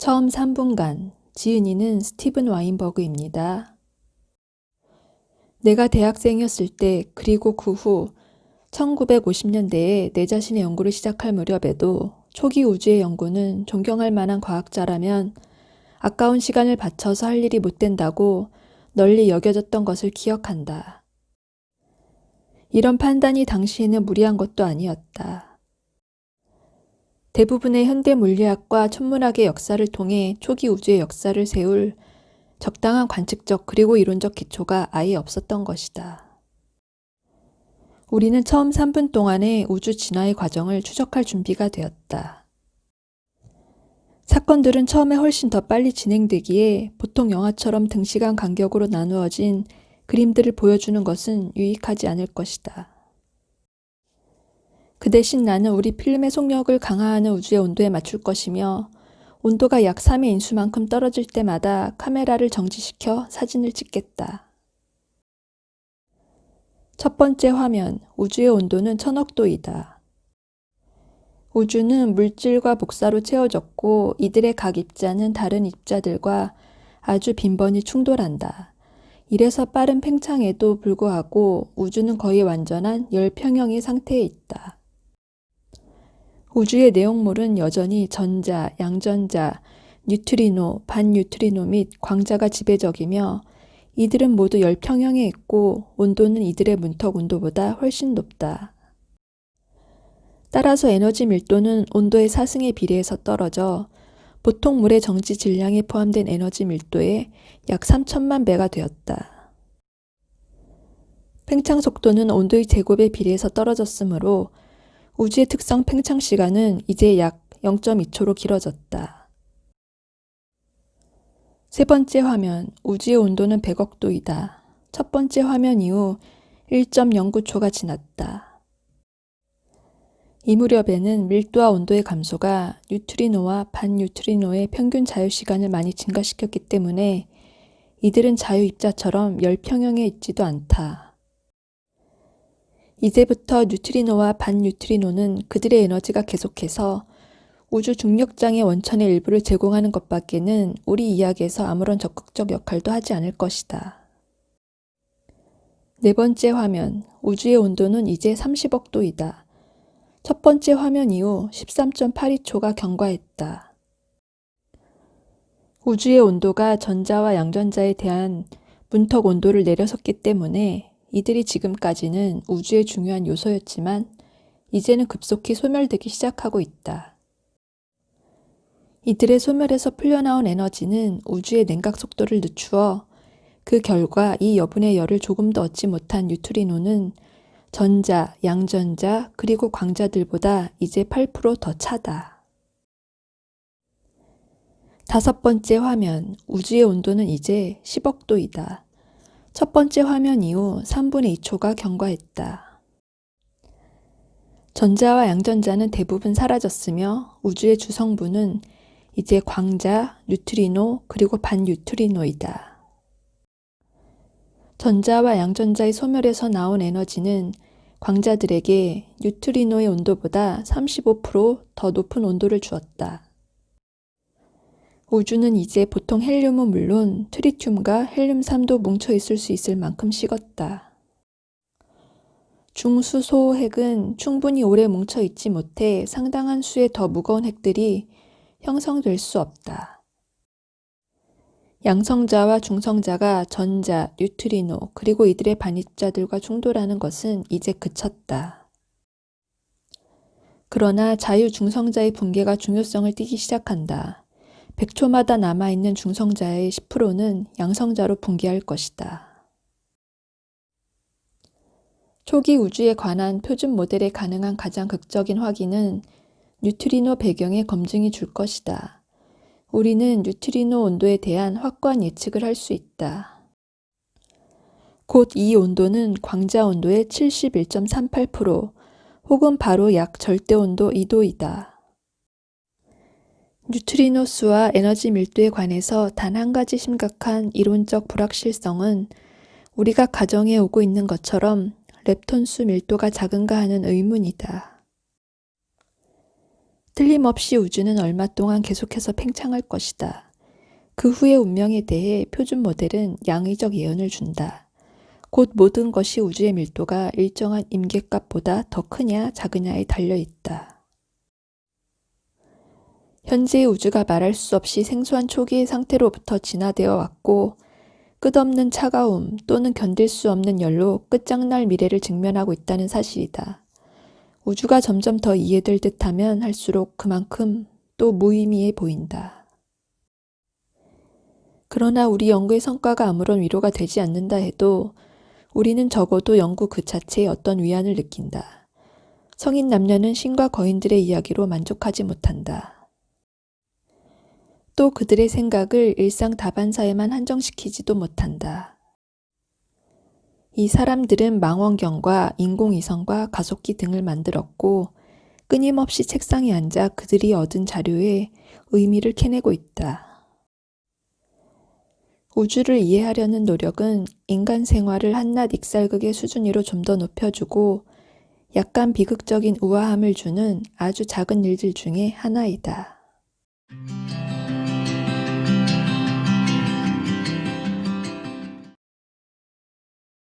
처음 3분간 지은이는 스티븐 와인버그입니다. 내가 대학생이었을 때 그리고 그 후 1950년대에 내 자신의 연구를 시작할 무렵에도 초기 우주의 연구는 존경할 만한 과학자라면 아까운 시간을 바쳐서 할 일이 못 된다고 널리 여겨졌던 것을 기억한다. 이런 판단이 당시에는 무리한 것도 아니었다. 대부분의 현대 물리학과 천문학의 역사를 통해 초기 우주의 역사를 세울 적당한 관측적 그리고 이론적 기초가 아예 없었던 것이다. 우리는 처음 3분 동안의 우주 진화의 과정을 추적할 준비가 되었다. 사건들은 처음에 훨씬 더 빨리 진행되기에 보통 영화처럼 등시간 간격으로 나누어진 그림들을 보여주는 것은 유익하지 않을 것이다. 그 대신 나는 우리 필름의 속력을 강화하는 우주의 온도에 맞출 것이며 온도가 약 3의 인수만큼 떨어질 때마다 카메라를 정지시켜 사진을 찍겠다. 첫 번째 화면, 우주의 온도는 1000억 도이다. 우주는 물질과 복사로 채워졌고 이들의 각 입자는 다른 입자들과 아주 빈번히 충돌한다. 이래서 빠른 팽창에도 불구하고 우주는 거의 완전한 열평형의 상태에 있다. 우주의 내용물은 여전히 전자, 양전자, 뉴트리노, 반뉴트리노 및 광자가 지배적이며 이들은 모두 열평형에 있고 온도는 이들의 문턱 온도보다 훨씬 높다. 따라서 에너지 밀도는 온도의 사승에 비례해서 떨어져 보통 물의 정지 질량에 포함된 에너지 밀도의 약 3천만 배가 되었다. 팽창 속도는 온도의 제곱에 비례해서 떨어졌으므로 우주의 특성 팽창 시간은 이제 약 0.2초로 길어졌다. 세 번째 화면, 우주의 온도는 100억 도이다. 첫 번째 화면 이후 1.09초가 지났다. 이 무렵에는 밀도와 온도의 감소가 뉴트리노와 반뉴트리노의 평균 자유시간을 많이 증가시켰기 때문에 이들은 자유입자처럼 열평형에 있지도 않다. 이제부터 뉴트리노와 반뉴트리노는 그들의 에너지가 계속해서 우주 중력장의 원천의 일부를 제공하는 것밖에는 우리 이야기에서 아무런 적극적 역할도 하지 않을 것이다. 네 번째 화면, 우주의 온도는 이제 30억 도이다. 첫 번째 화면 이후 13.82초가 경과했다. 우주의 온도가 전자와 양전자에 대한 문턱 온도를 내려섰기 때문에 이들이 지금까지는 우주의 중요한 요소였지만 이제는 급속히 소멸되기 시작하고 있다. 이들의 소멸에서 풀려나온 에너지는 우주의 냉각 속도를 늦추어 그 결과 이 여분의 열을 조금도 얻지 못한 뉴트리노는 전자, 양전자, 그리고 광자들보다 이제 8% 더 차다. 다섯 번째 화면, 우주의 온도는 이제 10억 도이다. 첫 번째 화면 이후 3분의 2초가 경과했다. 전자와 양전자는 대부분 사라졌으며 우주의 주성분은 이제 광자, 뉴트리노, 그리고 반뉴트리노이다. 전자와 양전자의 소멸에서 나온 에너지는 광자들에게 뉴트리노의 온도보다 35%더 높은 온도를 주었다. 우주는 이제 보통 헬륨은 물론 트리튬과 헬륨3도 뭉쳐 있을 수 있을 만큼 식었다. 중수소 핵은 충분히 오래 뭉쳐 있지 못해 상당한 수의 더 무거운 핵들이 형성될 수 없다. 양성자와 중성자가 전자, 뉴트리노, 그리고 이들의 반입자들과 충돌하는 것은 이제 그쳤다. 그러나 자유중성자의 붕괴가 중요성을 띠기 시작한다. 100초마다 남아있는 중성자의 10%는 양성자로 붕괴할 것이다. 초기 우주에 관한 표준 모델에 가능한 가장 극적인 확인은 뉴트리노 배경의 검증이 줄 것이다. 우리는 뉴트리노 온도에 대한 확고한 예측을 할 수 있다. 곧 이 온도는 광자 온도의 71.38% 혹은 바로 약 절대온도 2도이다. 뉴트리노 수와 에너지 밀도에 관해서 단 한 가지 심각한 이론적 불확실성은 우리가 가정해 오고 있는 것처럼 렙톤수 밀도가 작은가 하는 의문이다. 틀림없이 우주는 얼마 동안 계속해서 팽창할 것이다. 그 후의 운명에 대해 표준 모델은 양의적 예언을 준다. 곧 모든 것이 우주의 밀도가 일정한 임계값보다 더 크냐 작으냐에 달려있다. 현재의 우주가 말할 수 없이 생소한 초기의 상태로부터 진화되어 왔고 끝없는 차가움 또는 견딜 수 없는 열로 끝장날 미래를 직면하고 있다는 사실이다. 우주가 점점 더 이해될 듯하면 할수록 그만큼 또 무의미해 보인다. 그러나 우리 연구의 성과가 아무런 위로가 되지 않는다 해도 우리는 적어도 연구 그 자체에 어떤 위안을 느낀다. 성인 남녀는 신과 거인들의 이야기로 만족하지 못한다. 또 그들의 생각을 일상 다반사에만 한정시키지도 못한다. 이 사람들은 망원경과 인공위성과 가속기 등을 만들었고 끊임없이 책상에 앉아 그들이 얻은 자료에 의미를 캐내고 있다. 우주를 이해하려는 노력은 인간 생활을 한낱 익살극의 수준 위로 좀 더 높여주고 약간 비극적인 우아함을 주는 아주 작은 일들 중에 하나이다.